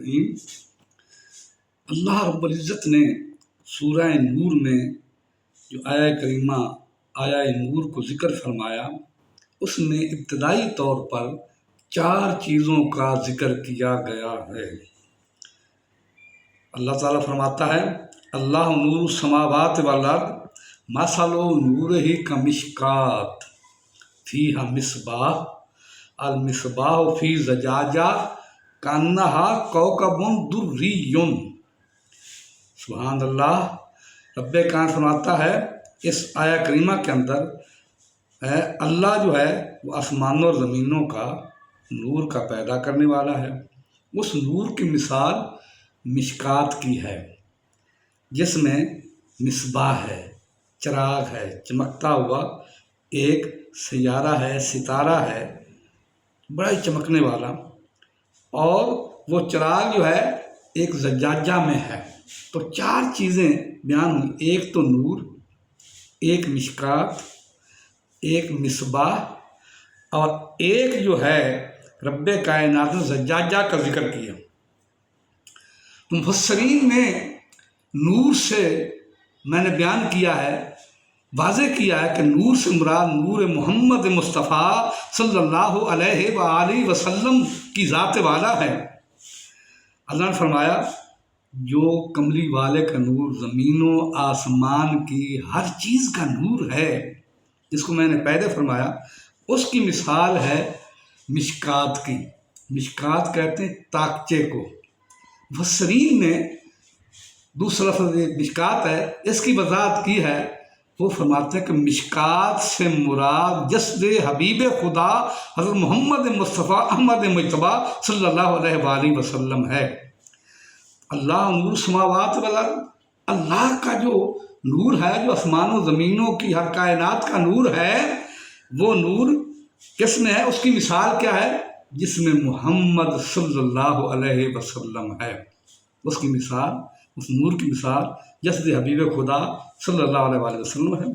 الرحیم۔ اللہ رب العزت نے سورہ نور میں جو آیہ کریمہ آیہ نور کو ذکر فرمایا، اس میں ابتدائی طور پر 4 چیزوں کا ذکر کیا گیا ہے۔ اللہ تعالیٰ فرماتا ہے اللہ نور السماوات والارض مثل نورہ کمشکات فیہا مصباح المصباح فی زجاجہ کانہا کوکب دری۔ سبحان اللہ۔ رب کائنات فرماتا ہے اس آیہ کریمہ کے اندر اللہ جو ہے وہ آسمانوں اور زمینوں کا نور کا پیدا کرنے والا ہے۔ اس نور کی مثال مشکات کی ہے، جس میں مصباح ہے، چراغ ہے، چمکتا ہوا ایک سیارہ ہے، ستارہ ہے، بڑا ہی چمکنے والا، اور وہ چراغ جو ہے ایک زجاجہ میں ہے۔ تو 4 چیزیں بیان ہوئی، ایک تو نور، ایک مشکات، ایک مصباح، اور ایک جو ہے رب کائنات نے زجاجہ کا ذکر کیا۔ مفسرین نے نور سے میں نے بیان کیا ہے، واضح کیا ہے کہ نور سے مراد نور محمد مصطفیٰ صلی اللہ علیہ وآلہ وسلم کی ذات والا ہے۔ اللہ نے فرمایا جو کملی والے کا نور زمین و آسمان کی ہر چیز کا نور ہے، جس کو میں نے پہلے فرمایا، اس کی مثال ہے مشکات کی۔ مشکات کہتے ہیں تاکچے کو۔ مفسرین نے دوسرا لفظ مشکات ہے، اس کی وضاحت کی ہے۔ وہ فرماتے ہیں کہ مشکات سے مراد جسد حبیب خدا حضرت محمد مصطفیٰ احمد مجتبیٰ صلی اللہ علیہ وآلہ وسلم ہے۔ اللہ نور السماوات والارض، اللہ کا جو نور ہے، جو آسمانوں زمینوں کی ہر کائنات کا نور ہے، وہ نور کس میں ہے؟ اس کی مثال کیا ہے؟ جس میں محمد صلی اللہ علیہ وسلم ہے۔ اس کی مثال، اس نور کی مثال جسد حبیب خدا صلی اللہ علیہ وآلہ وسلم ہے۔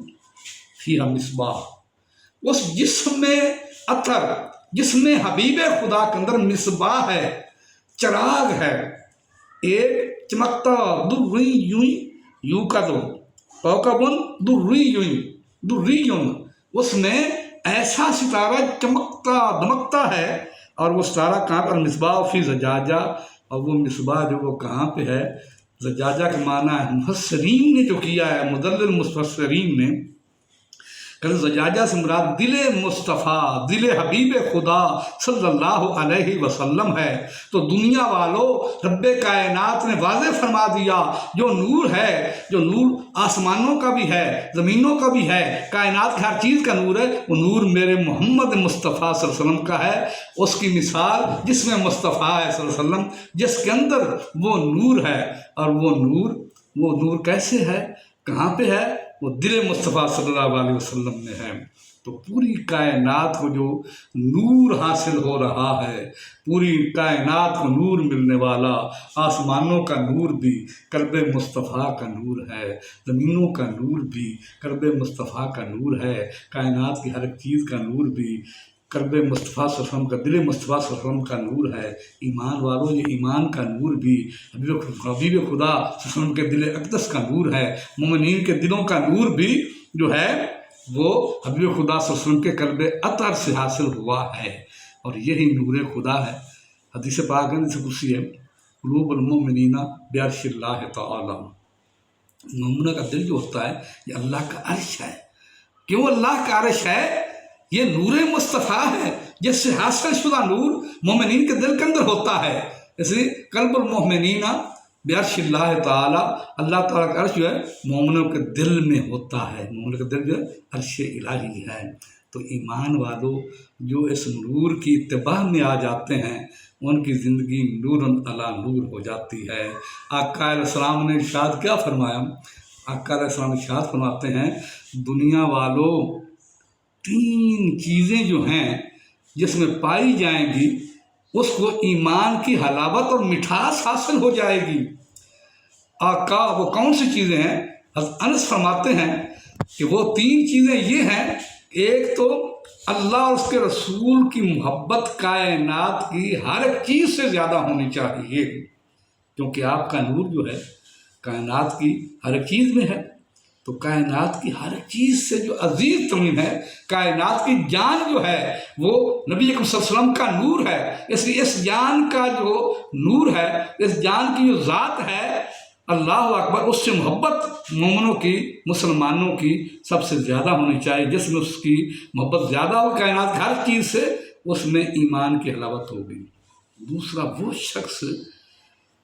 فیہا مصباح، اس جسم میں اثر، جس میں حبیب خدا کے اندر مصباح ہے، چراغ ہے، ایک چمکتا دری، یوں کا دو کوکب دری، اس میں ایسا ستارہ چمکتا دمکتا ہے، اور وہ ستارہ کہاں پر؟ المصباح فی زجاجہ، اور وہ مصباح جو وہ کہاں پہ ہے؟ زجاجہ کا معنی ہے، مفسرین نے جو کیا ہے، مدلل مفسرین نے کہ زجاجہ سے مراد دل مصطفیٰ، دل حبیب خدا صلی اللہ علیہ وسلم ہے۔ تو دنیا والوں، رب کائنات نے واضح فرما دیا جو نور ہے، جو نور آسمانوں کا بھی ہے، زمینوں کا بھی ہے، کائنات کی ہر چیز کا نور ہے، وہ نور میرے محمد مصطفیٰ صلی اللہ علیہ وسلم کا ہے۔ اس کی مثال جس میں مصطفیٰ ہے صلی اللہ علیہ وسلم، جس کے اندر وہ نور ہے، اور وہ نور کیسے ہے، کہاں پہ ہے؟ وہ دل مصطفیٰ صلی اللہ علیہ وسلم میں ہے۔ تو پوری کائنات کو جو نور حاصل ہو رہا ہے، پوری کائنات کو نور ملنے والا، آسمانوں کا نور بھی قلب مصطفیٰ کا نور ہے، زمینوں کا نور بھی قلب مصطفیٰ کا نور ہے، کائنات کی ہر ایک چیز کا نور بھی قلب مصطفیٰ صلی اللہ علیہ وسلم کا، دل مصطفیٰ صلی اللہ علیہ وسلم کا نور ہے۔ ایمان والوں، یہ ایمان کا نور بھی حبیب خدا صلی اللہ علیہ وسلم کے دل اقدس کا نور ہے۔ مومنین کے دلوں کا نور بھی جو ہے وہ حبیب خدا صلی اللہ علیہ وسلم کے قلب اطہر سے حاصل ہوا ہے، اور یہی نور خدا ہے۔ حدیث پاک میں سے کچھ ہے، قلوب المؤمنین بعرش اللہ تعالی، مومنوں کا دل جو ہوتا ہے یہ اللہ کا عرش ہے۔ کیوں اللہ کا عرش ہے؟ یہ نور مصطفیٰ ہے، جس سے حاصل شدہ نور مومنین کے دل کے اندر ہوتا ہے۔ اس لیے قلب المؤمنین بعرش اللہ تعالیٰ، اللہ تعالیٰ کا عرش جو ہے مومنوں کے دل میں ہوتا ہے، مومنوں کا دل جو ہے عرش الہی ہے۔ تو ایمان والوں جو اس نور کی اتباع میں آ جاتے ہیں، ان کی زندگی نور علی نور ہو جاتی ہے۔ آقا علیہ السلام نے ارشاد کیا فرمایا؟ آقا علیہ السلام ارشاد فرماتے ہیں دنیا والوں 3 چیزیں جو ہیں جس میں پائی جائیں گی، اس کو ایمان کی حلاوت اور مٹھاس حاصل ہو جائے گی۔ آقا وہ کون سی چیزیں ہیں؟ حضرت انس فرماتے ہیں کہ وہ 3 چیزیں یہ ہیں، ایک تو اللہ اور اس کے رسول کی محبت کائنات کی ہر ایک چیز سے زیادہ ہونی چاہیے۔ کیونکہ آپ کا نور جو ہے کائنات کی ہر ایک چیز میں ہے، تو کائنات کی ہر چیز سے جو عزیز ترین ہے، کائنات کی جان جو ہے وہ نبی اکرم صلی اللہ علیہ وسلم کا نور ہے، اس لیے اس جان کا جو نور ہے، اس جان کی جو ذات ہے، اللہ اکبر، اس سے محبت مومنوں کی، مسلمانوں کی سب سے زیادہ ہونی چاہیے۔ جس میں اس کی محبت زیادہ ہو کائنات کی ہر چیز سے، اس میں ایمان کی حلاوت ہوگی۔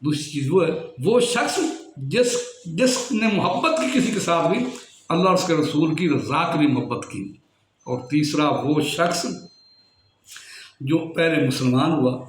دوسری چیز وہ ہے، وہ شخص جس نے محبت کی کسی کے ساتھ بھی، اللہ اور اس کے رسول کی رضا کی بھی محبت کی۔ اور تیسرا وہ شخص جو پہلے مسلمان ہوا،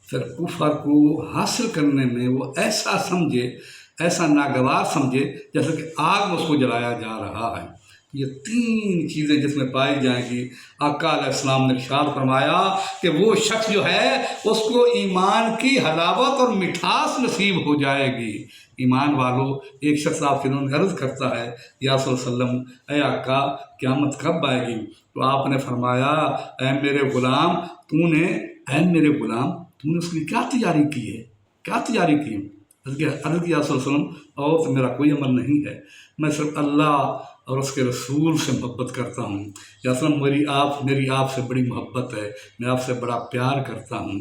پھر کفر کو حاصل کرنے میں وہ ایسا سمجھے، ایسا ناگوار سمجھے جیسے کہ آگ میں اس کو جلایا جا رہا ہے۔ یہ تین چیزیں جس میں پائی جائیں گی، آقا علیہ السلام نے ارشاد فرمایا کہ وہ شخص جو ہے اس کو ایمان کی حلاوت اور مٹھاس نصیب ہو جائے گی۔ ایمان والو، ایک شخص آپ کے انہوں نے عرض کرتا ہے، یا صلی اللہ علیہ وسلم، اے آقا قیامت کب آئے گی؟ تو آپ نے فرمایا، اے میرے غلام تو نے اس کی کیا تیاری کی ہے؟ کیا تیاری کی؟ عرض کیا صلی اللہ علیہ وسلم، اور تو میرا کوئی عمل نہیں ہے، میں صرف اللہ اور اس کے رسول سے محبت کرتا ہوں۔ یا وسلم، میری آپ سے بڑی محبت ہے، میں آپ سے بڑا پیار کرتا ہوں،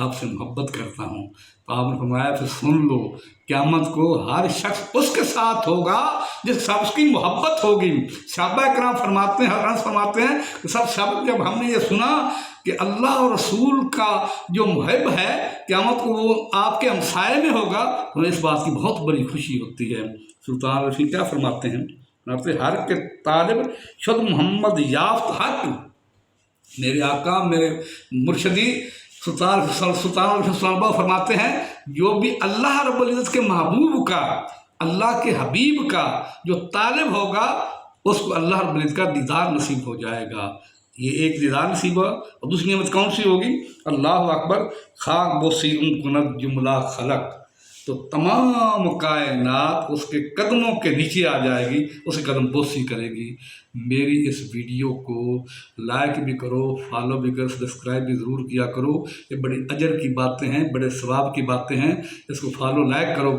آپ سے محبت کرتا ہوں۔ تو آپ نے فرمایا پھر سن لو، قیامت کو ہر شخص اس کے ساتھ ہوگا جس کے ساتھ اس کی محبت ہوگی۔ صحابہ کرام فرماتے ہیں کہ سب جب ہم نے یہ سنا کہ اللہ اور رسول کا جو محب ہے قیامت کو وہ آپ کے ہمسائے میں ہوگا، تو اس بات کی بہت بڑی خوشی ہوتی ہے۔ سلطان رشید کیا فرماتے ہیں؟ ہر کے طالب شد محمد یافت حق، میرے آقا، میرے مرشدی سلطان فرماتے ہیں، جو بھی اللہ رب العزت کے محبوب کا، اللہ کے حبیب کا جو طالب ہوگا، اس کو اللہ رب العزت کا دیدار نصیب ہو جائے گا۔ یہ ایک دیدار نصیب ہوا، اور دوسری نعمت کون سی ہوگی؟ اللہ اکبر، خاک بوسی کند جملہ خلق، تو تمام کائنات اس کے قدموں کے نیچے آ جائے گی، اس کے قدم بوسی کرے گی۔ میری اس ویڈیو کو لائک بھی کرو، فالو بھی کرو، سبسکرائب بھی ضرور کیا کرو۔ یہ بڑے اجر کی باتیں ہیں، بڑے ثواب کی باتیں ہیں، اس کو فالو لائک کرو گے